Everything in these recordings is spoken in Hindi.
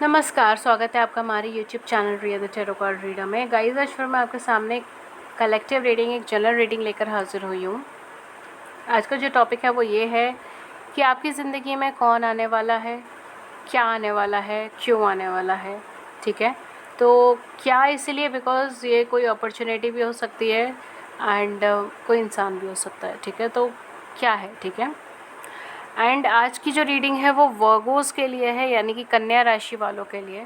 नमस्कार, स्वागत है आपका हमारे YouTube channel read the tarot card reader में। गाइस, आज फिर मैं आपके सामने कलेक्टिव रीडिंग, एक जनरल रीडिंग लेकर हाजिर हुई हूँ। आज का जो टॉपिक है वो ये है कि आपकी ज़िंदगी में कौन आने वाला है, क्या आने वाला है, क्यों आने वाला है। ठीक है, तो क्या इसलिए बिकॉज़ ये कोई अपॉर्चुनिटी भी हो सकती है एंड कोई इंसान भी हो सकता है। ठीक है, तो क्या है, ठीक है। एंड आज की जो रीडिंग है वो वर्गोस के लिए है, यानी कि कन्या राशि वालों के लिए।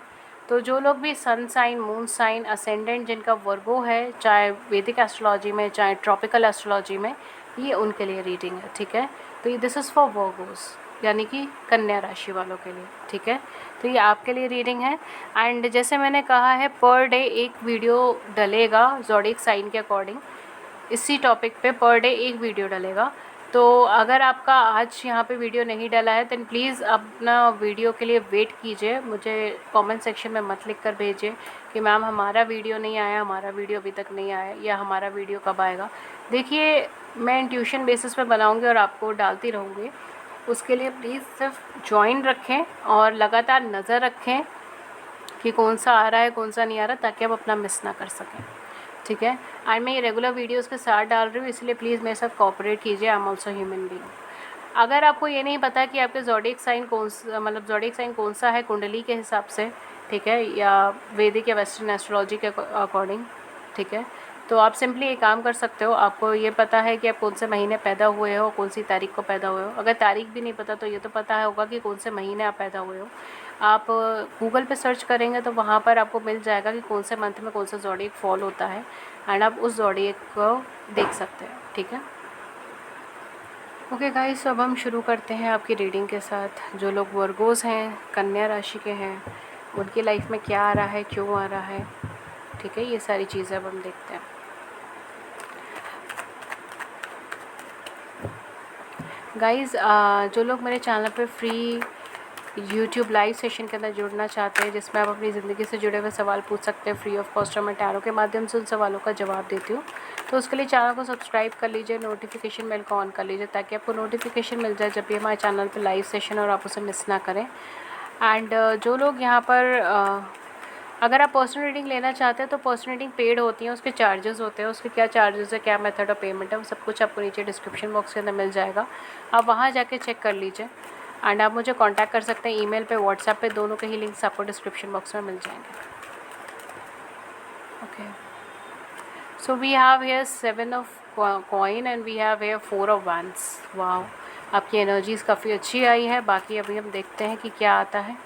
तो जो लोग भी sun sign, moon sign, ascendant जिनका वर्गो है, चाहे वैदिक एस्ट्रोलॉजी में चाहे ट्रॉपिकल एस्ट्रोलॉजी में, ये उनके लिए रीडिंग है। ठीक है, तो ये दिस इज़ फॉर वर्गोस, यानी कि कन्या राशि वालों के लिए। ठीक है, तो ये आपके लिए रीडिंग है। एंड जैसे मैंने कहा है, पर डे एक वीडियो डलेगा ज़ोडिएक साइन के अकॉर्डिंग। इसी टॉपिक पे पर डे एक वीडियो डलेगा। तो अगर आपका आज यहाँ पे वीडियो नहीं डला है तो प्लीज़ अपना वीडियो के लिए वेट कीजिए। मुझे कमेंट सेक्शन में मत लिख कर भेजिए कि मैम हमारा वीडियो नहीं आया, हमारा वीडियो अभी तक नहीं आया, या हमारा वीडियो कब आएगा। देखिए, मैं ट्यूशन बेसिस पे बनाऊँगी और आपको डालती रहूँगी। उसके लिए प्लीज़ सिर्फ ज्वाइन रखें और लगातार नज़र रखें कि कौन सा आ रहा है, कौन सा नहीं आ रहा, ताकि आप अपना मिस ना कर सकें। ठीक है, एंड मैं ये रेगुलर वीडियोस के साथ डाल रही हूँ, इसलिए प्लीज़ मेरे साथ कोऑपरेट कीजिए। I am also human being. अगर आपको ये नहीं पता कि आपके ज़ोडिएक साइन कौन सा, मतलब ज़ोडिएक साइन कौन सा है कुंडली के हिसाब से, ठीक है, या वैदिक या वेस्टर्न एस्ट्रोलॉजी के अकॉर्डिंग, ठीक है, तो आप सिंपली ये काम कर सकते हो। आपको ये पता है कि आप कौन से महीने पैदा हुए हो, कौन सी तारीख को पैदा हुए हो। अगर तारीख भी नहीं पता तो ये तो पता होगा कि कौन से महीने आप पैदा हुए हो। आप गूगल पे सर्च करेंगे तो वहाँ पर आपको मिल जाएगा कि कौन से मंथ में कौन सा ज़ोडिएक फॉल होता है, एंड आप उस ज़ोडिएक को देख सकते हैं। ठीक है, ओके गाइस, अब हम शुरू करते हैं आपकी रीडिंग के साथ। जो लोग वर्गोस हैं, कन्या राशि के हैं, उनकी लाइफ में क्या आ रहा है, क्यों आ रहा है, ठीक है, ये सारी चीज़ें अब हम देखते हैं। गाइस, जो लोग मेरे चैनल पे फ्री यूट्यूब लाइव सेशन के अंदर जुड़ना चाहते हैं, जिसमें आप अपनी ज़िंदगी से जुड़े हुए सवाल पूछ सकते हैं फ्री ऑफ कॉस्ट, और मैं टैरो के माध्यम से उन सवालों का जवाब देती हूँ। तो उसके लिए चैनल को सब्सक्राइब कर लीजिए, नोटिफिकेशन बेल को ऑन कर लीजिए, ताकि आपको नोटिफिकेशन मिल जाए जब भी हमारे चैनल पर लाइव सेशन और आप उसे मिस ना करें। एंड जो लोग यहाँ पर अगर आप पर्सनल रीडिंग लेना चाहते हैं तो पर्सनल रीडिंग पेड होती हैं, उसके चार्जेस होते हैं, उसके क्या चार्जेस है, क्या मेथड ऑफ पेमेंट है, वो सब कुछ आपको नीचे डिस्क्रिप्शन बॉक्स के अंदर मिल जाएगा। आप वहाँ जाके चेक कर लीजिए। एंड आप मुझे कांटेक्ट कर सकते हैं ईमेल पे, व्हाट्सएप पे, दोनों के ही लिंक्स आपको डिस्क्रिप्शन बॉक्स में मिल जाएंगे। Okay, so we have here 7 of coin and we have here 4 of wands. Wow, आपकी एनर्जीज काफ़ी अच्छी आई है। बाकी अभी हम देखते हैं कि क्या आता है।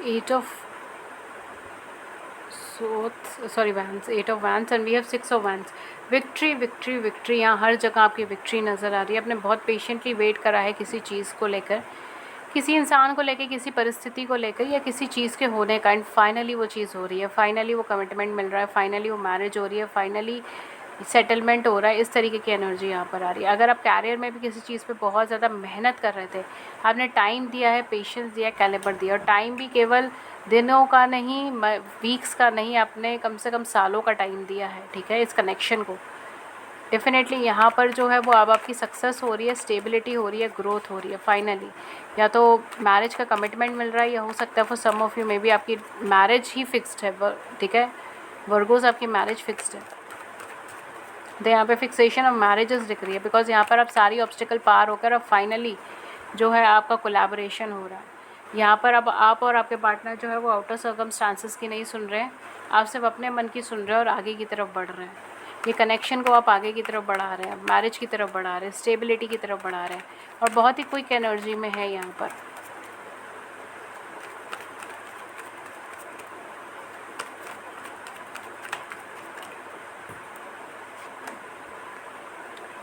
Eight of wands, 8 of wands and we have 6 of wands. Victory victory victory, यहाँ हर जगह आपकी विक्ट्री नज़र आ रही है। आपने बहुत पेशेंटली वेट करा है किसी चीज़ को लेकर, किसी इंसान को लेकर, किसी परिस्थिति को लेकर, या किसी चीज़ के होने का, एंड फाइनली वो चीज़ हो रही है, फाइनली वो कमिटमेंट मिल रहा है, फाइनली वो मैरिज हो रही है, फाइनली सेटलमेंट हो रहा है। इस तरीके की एनर्जी यहाँ पर आ रही है। अगर आप कैरियर में भी किसी चीज़ पे बहुत ज़्यादा मेहनत कर रहे थे, आपने टाइम दिया है, पेशेंस दिया, कैलिबर दिया, और टाइम भी केवल दिनों का नहीं, वीक्स का नहीं, आपने कम से कम सालों का टाइम दिया है। ठीक है, इस कनेक्शन को डेफिनेटली यहाँ पर जो है वो अब आपकी सक्सेस हो रही है, स्टेबिलिटी हो रही है, ग्रोथ हो रही है फाइनली। या तो मैरिज का कमिटमेंट मिल रहा है, या हो सकता है for some of you maybe आपकी मैरिज ही फिक्स्ड है। ठीक है, वर्गोस, आपकी मैरिज फिक्स्ड है। तो यहाँ पे फिक्सेशन ऑफ मैरिजेस दिख रही है, बिकॉज यहाँ पर आप सारी ऑब्स्टिकल पार होकर अब फाइनली जो है आपका कोलैबोरेशन हो रहा है। यहाँ पर अब आप और आपके पार्टनर जो है वो आउटर सर्कमस्टांसेस की नहीं सुन रहे हैं, आप सिर्फ अपने मन की सुन रहे हैं और आगे की तरफ बढ़ रहे हैं। ये कनेक्शन को आप आगे की तरफ बढ़ा रहे हैं, मैरिज की तरफ बढ़ा रहे हैं, स्टेबिलिटी की तरफ बढ़ा रहे हैं, और बहुत ही क्विक एनर्जी में है यहाँ पर।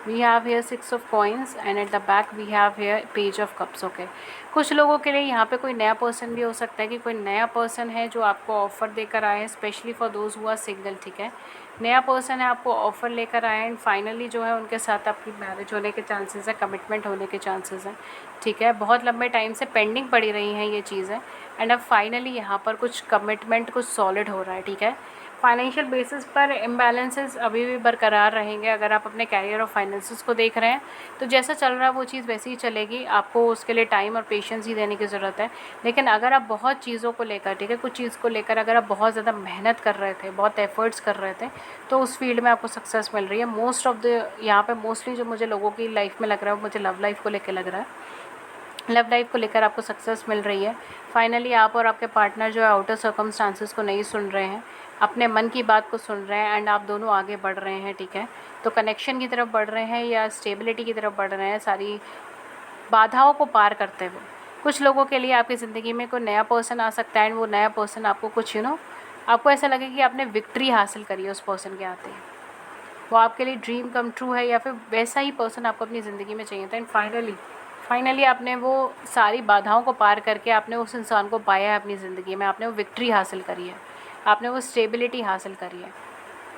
we have here 6 of coins and at the back we have here page of cups। Okay, कुछ लोगों के लिए यहाँ पे कोई नया पर्सन भी हो सकता है, कि कोई नया पर्सन है जो आपको ऑफ़र देकर आए हैं, स्पेशली फॉर दोज हुआ सिंगल। ठीक है, नया पर्सन है, आपको ऑफ़र लेकर आए हैं, एंड फाइनली जो है उनके साथ आपकी मैरिज होने के चांसेस है, कमिटमेंट होने के चांसेस हैं। ठीक है, बहुत लंबे टाइम से पेंडिंग पड़ी रही हैं ये चीज़ें, एंड अब फाइनली यहाँ पर कुछ कमिटमेंट, कुछ सॉलिड हो रहा है। ठीक है, फाइनेंशियल बेसिस पर इम्बैलेंसेस अभी भी बरकरार रहेंगे। अगर आप अपने कैरियर और फाइनेंसेस को देख रहे हैं तो जैसा चल रहा है वो चीज़ वैसे ही चलेगी, आपको उसके लिए टाइम और पेशेंस ही देने की ज़रूरत है। लेकिन अगर आप बहुत चीज़ों को लेकर, ठीक है, कुछ चीज़ को लेकर अगर आप बहुत ज़्यादा मेहनत कर रहे थे, बहुत एफर्ट्स कर रहे थे, तो उस फील्ड में आपको सक्सेस मिल रही है। मोस्ट ऑफ द यहाँ पर मोस्टली जो मुझे लोगों की लाइफ में लग रहा है वो मुझे लव लाइफ को लेकर लग रहा है। लव लाइफ को लेकर आपको सक्सेस मिल रही है। फाइनली आप और आपके पार्टनर जो है आउटर सर्कमस्टांसेस को नहीं सुन रहे हैं, अपने मन की बात को सुन रहे हैं एंड आप दोनों आगे बढ़ रहे हैं, ठीक है। तो कनेक्शन की तरफ बढ़ रहे हैं या स्टेबिलिटी की तरफ बढ़ रहे हैं, सारी बाधाओं को पार करते हुए। कुछ लोगों के लिए आपकी ज़िंदगी में कोई नया पर्सन आ सकता है एंड वो नया पर्सन आपको कुछ आपको ऐसा लगे कि आपने विक्ट्री हासिल करी है उस पर्सन के आते ही। वो आपके लिए ड्रीम कम ट्रू है या फिर वैसा ही पर्सन आपको अपनी ज़िंदगी में चाहिए था एंड फाइनली आपने वो सारी बाधाओं को पार करके आपने उस इंसान को पाया है अपनी ज़िंदगी में, आपने वो विक्ट्री हासिल करी है, आपने वो स्टेबिलिटी हासिल करी है।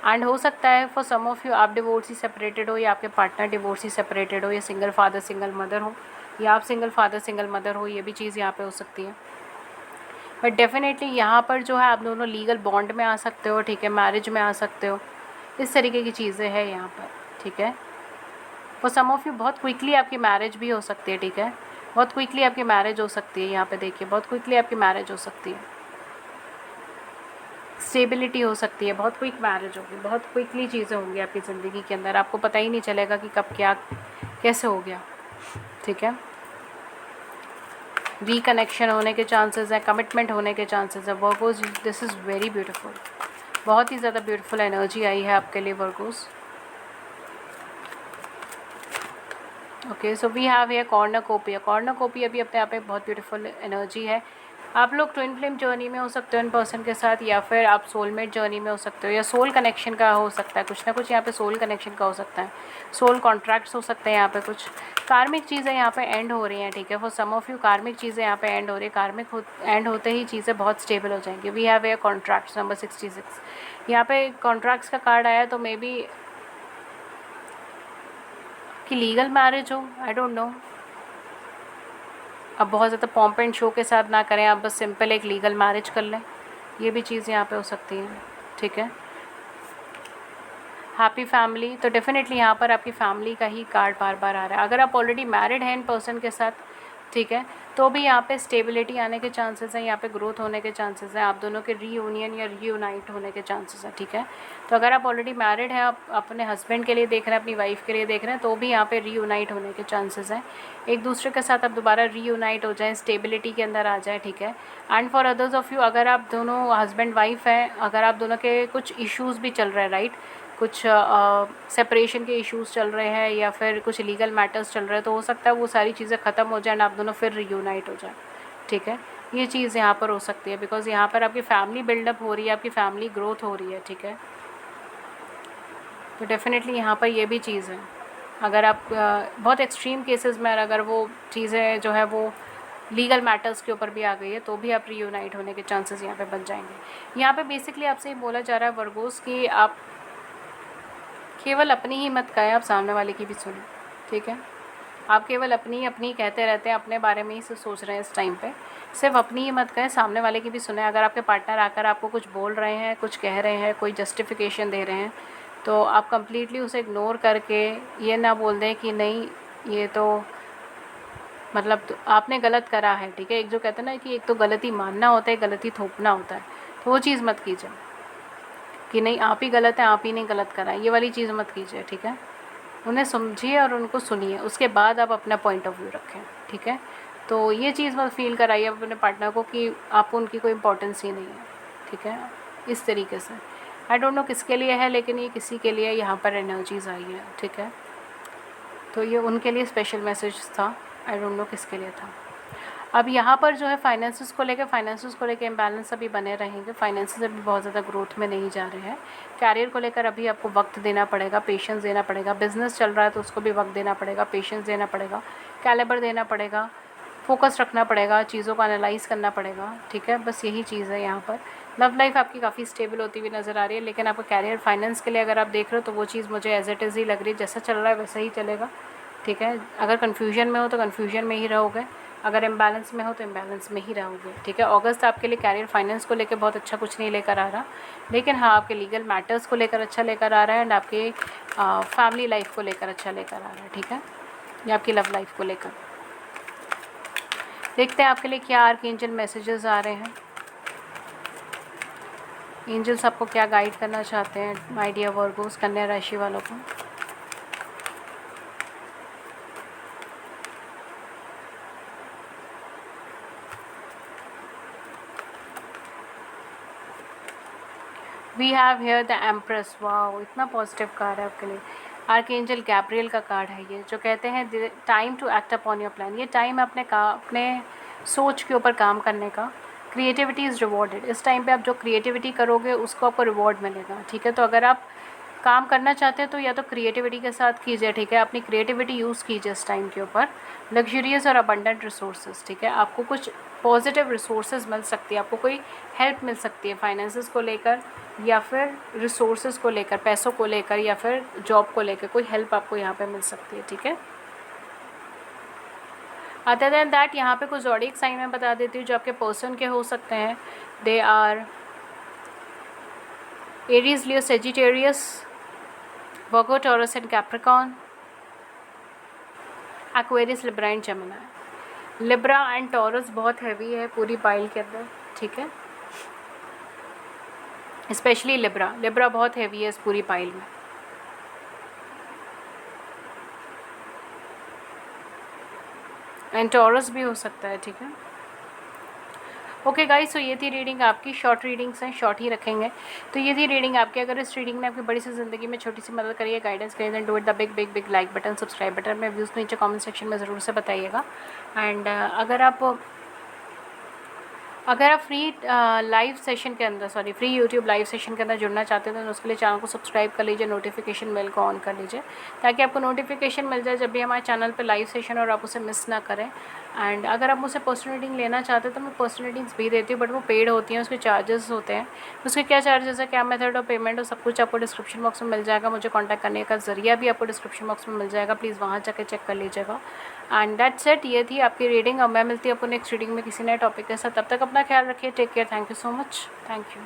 एंड हो सकता है फॉर सम ऑफ यू आप डिवोर्स ही सेपरेटेड हो या आपके पार्टनर डिवोर्स ही सेपरेटेड हो, या सिंगल फादर सिंगल मदर हो, या आप सिंगल फादर सिंगल मदर हो, ये भी चीज़ यहाँ पे हो सकती है। बट डेफिनेटली यहाँ पर जो है आप दोनों लीगल बॉन्ड में आ सकते हो, ठीक है, मैरिज में आ सकते हो, इस तरीके की चीज़ें हैं यहाँ पर, ठीक है। फॉर सम ऑफ यू बहुत क्विकली आपकी मैरिज भी हो सकती है, ठीक है, बहुत क्विकली आपकी मैरिज हो सकती है। यहाँ पे देखिए बहुत क्विकली आपकी मैरिज हो सकती है, स्टेबिलिटी हो सकती है, बहुत क्विक मैरिज होगी, बहुत क्विकली चीज़ें होंगी आपकी ज़िंदगी के अंदर, आपको पता ही नहीं चलेगा कि कब क्या कैसे हो गया, ठीक है। रिकनेक्शन होने के चांसेस हैं, कमिटमेंट होने के चांसेस है। Virgos, this is very beautiful, बहुत ही ज़्यादा ब्यूटीफुल एनर्जी आई है आपके लिए Virgos. Okay, so we have here cornucopia. Cornucopia भी अपने आप में बहुत ब्यूटीफुल एनर्जी है। आप लोग ट्विन फ्लेम जर्नी में हो सकते हो इन पर्सन के साथ, या फिर आप सोलमेट जर्नी में हो सकते हो, या सोल कनेक्शन का हो सकता है, कुछ ना कुछ यहाँ पे सोल कनेक्शन का हो सकता है, सोल कॉन्ट्रैक्ट्स हो सकते हैं, यहाँ पे कुछ कार्मिक चीज़ें यहाँ पे एंड हो रही हैं, ठीक है। फॉर सम ऑफ यू कार्मिक चीज़ें यहाँ पे एंड हो रही है, कार्मिक एंड होते ही चीज़ें बहुत स्टेबल हो जाएंगी। We have here contracts number 66। यहाँ पे कॉन्ट्रैक्ट्स का कार्ड आया, तो मे बी कि लीगल मैरिज हो, आई डोंट नो। अब बहुत ज़्यादा पॉम्प एंड शो के साथ ना करें, आप बस सिंपल एक लीगल मैरिज कर लें, ये भी चीज़ यहाँ पे हो सकती है, ठीक है। हैप्पी फैमिली, तो डेफिनेटली यहाँ पर आपकी फैमिली का ही कार्ड बार बार आ रहा है। अगर आप ऑलरेडी मैरिड हैं इन पर्सन के साथ, ठीक है, तो भी यहाँ पे स्टेबिलिटी आने के चांसेस हैं, यहाँ पे ग्रोथ होने के चांसेस हैं, आप दोनों के रीयूनियन या रीयूनाइट होने के चांसेस हैं, ठीक है। तो अगर आप ऑलरेडी मैरिड हैं, आप अपने हस्बैंड के लिए देख रहे हैं, अपनी वाइफ के लिए देख रहे हैं, तो भी यहाँ पे रीयूनाइट होने के चांसेस हैं, एक दूसरे के साथ आप दोबारा रीयूनाइट हो जाएँ, स्टेबिलिटी के अंदर आ जाए, ठीक है। And for others of you, अगर आप दोनों हस्बैंड वाइफ हैं, अगर आप दोनों के कुछ इश्यूज़ भी चल रहे हैं, राइट, कुछ सेपरेशन के इश्यूज़ चल रहे हैं या फिर कुछ लीगल मैटर्स चल रहे हैं, तो हो सकता है वो सारी चीज़ें ख़त्म हो जाए एंड आप दोनों फिर रीयूनाइट हो जाए, ठीक है। ये चीज़ यहाँ पर हो सकती है, बिकॉज़ यहाँ पर आपकी फैमिली बिल्डअप हो रही है, आपकी फैमिली ग्रोथ हो रही है, ठीक है। तो डेफिनेटली यहाँ पर ये भी चीज़ है। अगर आप बहुत एक्सट्रीम केसेस में अगर वो चीज़ें जो है वो लीगल मैटर्स के ऊपर भी आ गई है, तो भी आप रीयूनाइट होने के चांसेस यहाँ पे बन जाएंगे। यहाँ पे बेसिकली आपसे ये बोला जा रहा है वर्गोस कि आप केवल अपनी ही मत कहें, आप सामने वाले की भी सुनें, ठीक है। आप केवल अपनी कहते रहते हैं, अपने बारे में ही सोच रहे हैं इस टाइम पे, सिर्फ अपनी ही मत कहें, सामने वाले की भी सुने। अगर आपके पार्टनर आकर आपको कुछ बोल रहे हैं, कुछ कह रहे हैं, कोई जस्टिफिकेशन दे रहे हैं, तो आप कंप्लीटली उसे इग्नोर करके ये ना बोल दें कि नहीं ये तो मतलब तो आपने गलत करा है, ठीक है। एक जो कहते हैं ना कि एक तो गलती मानना होता है, गलती थोपना होता है, तो वो चीज़ मत कीजिए कि नहीं आप ही गलत हैं, आप ही नहीं गलत करा है, ये वाली चीज़ मत कीजिए, ठीक है। उन्हें समझिए और उनको सुनिए, उसके बाद आप अपना पॉइंट ऑफ व्यू रखें, ठीक है। तो ये चीज़ मत फील कराइए अपने पार्टनर को कि आपको उनकी कोई इंपॉर्टेंस ही नहीं है, ठीक है, इस तरीके से। आई डोंट नो किसके लिए है, लेकिन ये किसी के लिए यहाँ पर एनर्जीज़ आई है, ठीक है। तो ये उनके लिए स्पेशल मैसेज था, आई डोंट नो किसके लिए था। अब यहाँ पर जो है फाइनेंसेस को लेकर इम्बैलेंस अभी बने रहेंगे, फाइनेंसेस अभी बहुत ज़्यादा ग्रोथ में नहीं जा रहे हैं। कैरियर को लेकर अभी आपको वक्त देना पड़ेगा, पेशेंस देना पड़ेगा। बिजनेस चल रहा है तो उसको भी वक्त देना पड़ेगा, पेशेंस देना पड़ेगा, कैलिबर देना पड़ेगा, फोकस रखना पड़ेगा, चीज़ों को एनालाइज़ करना पड़ेगा, ठीक है। बस यही चीज़ है यहाँ पर। लव लाइफ आपकी काफ़ी स्टेबल होती हुई नज़र आ रही है, लेकिन आपका कैरियर फाइनेंस के लिए अगर आप देख रहे हो तो वो चीज़ मुझे एज इट इज़ ही लग रही है, जैसा चल रहा है वैसा ही चलेगा, ठीक है। अगर कन्फ्यूजन में हो तो कन्फ्यूजन में ही रहोगे, अगर इम्बैलेंस में हो तो इम्बैलेंस में ही रहोगे, ठीक है। अगस्त आपके लिए कैरियर फाइनेंस को लेकर बहुत अच्छा कुछ नहीं लेकर आ रहा, लेकिन हाँ आपके लीगल मैटर्स को लेकर अच्छा लेकर आ रहा है, एंड आपके फैमिली लाइफ को लेकर अच्छा लेकर आ रहा है, ठीक है, या आपकी लव लाइफ को लेकर। देखते हैं आपके लिए क्या आर्कएंजल मैसेजेस आ रहे हैं, एंजल्स आपको क्या गाइड करना चाहते हैं माय डियर वर्गोस, कन्या राशि वालों को। We have here the empress, wow इतना पॉजिटिव कार्ड है आपके लिए। आर्कएंजल गैब्रियल का कार्ड है ये, जो कहते हैं time to act upon your plan. ये टाइम अपने सोच के ऊपर काम करने का। Creativity is rewarded. इस टाइम पे आप जो क्रिएटिविटी करोगे उसको आपको रिवॉर्ड मिलेगा, ठीक है। तो अगर आप काम करना चाहते हैं तो या तो क्रिएटिविटी के साथ कीजिए, ठीक है, अपनी क्रिएटिविटी यूज़ कीजिए इस टाइम के ऊपर। लग्जरियस और अबंडेंट रिसोर्सेज, ठीक है, आपको कुछ पॉजिटिव रिसोर्सेज मिल सकती है, आपको कोई हेल्प मिल सकती है फाइनेंसेस को लेकर, या फिर रिसोर्सेज को लेकर, पैसों को लेकर, या फिर जॉब को लेकर कोई हेल्प आपको यहाँ पे मिल सकती है, ठीक है। अदर देन दैट यहाँ पे कुछ ज़ोडिएक साइन में बता देती हूँ जो आपके पर्सन के हो सकते हैं। They are Aries, Leo, Sagittarius, Virgo, Taurus and Capricorn, Aquarius, Libra and Gemini. Libra and Taurus बहुत हैवी है पूरी पाइल के अंदर, ठीक है, स्पेशली लिब्रा बहुत हैवी है इस पूरी पाइल में। एंड टॉरस भी हो सकता है, ठीक है। ओके गाइस, तो ये थी रीडिंग आपकी। शॉर्ट रीडिंग्स हैं, शॉर्ट ही रखेंगे। तो ये थी रीडिंग आपकी। अगर इस रीडिंग ने आपकी बड़ी सी ज़िंदगी में छोटी सी मदद करी है, गाइडेंस करी, then do it the big big big like button, subscribe button में व्यूज़ नीचे कमेंट सेक्शन में ज़रूर से बताइएगा। एंड अगर आप फ्री लाइव सेशन के अंदर, फ्री यूट्यूब लाइव सेशन के अंदर जुड़ना चाहते हैं तो उसके लिए चैनल को सब्सक्राइब कर लीजिए, नोटिफिकेशन बेल को ऑन कर लीजिए, ताकि आपको नोटिफिकेशन मिल जाए जब भी हमारे चैनल पे लाइव सेशन, और आप उसे मिस ना करें। एंड अगर आप मुझसे पर्सनल रीडिंग लेना चाहते हैं तो मैं पर्सनल रीडिंग्स भी देती हूँ, बट वो पेड होती हैं, उसके चार्जेस होते हैं। उसके क्या चार्जेस है, क्या मेथड ऑफ पेमेंट हो, सब कुछ आपको डिस्क्रिप्शन बॉक्स में मिल जाएगा। मुझे कॉन्टैक्ट करने का ज़रिया भी आपको डिस्क्रिप्शन बॉक्स में मिल जाएगा, प्लीज़ वहाँ जाकर चेक कर लीजिएगा। एंड दैट्स इट, ये थी आपकी रीडिंग। और मैं मिलती हूँ आपको नेक्स्ट रीडिंग में किसी नए टॉपिक के साथ। तब तक अपना ख्याल रखिए, take care, thank you so much, thank you.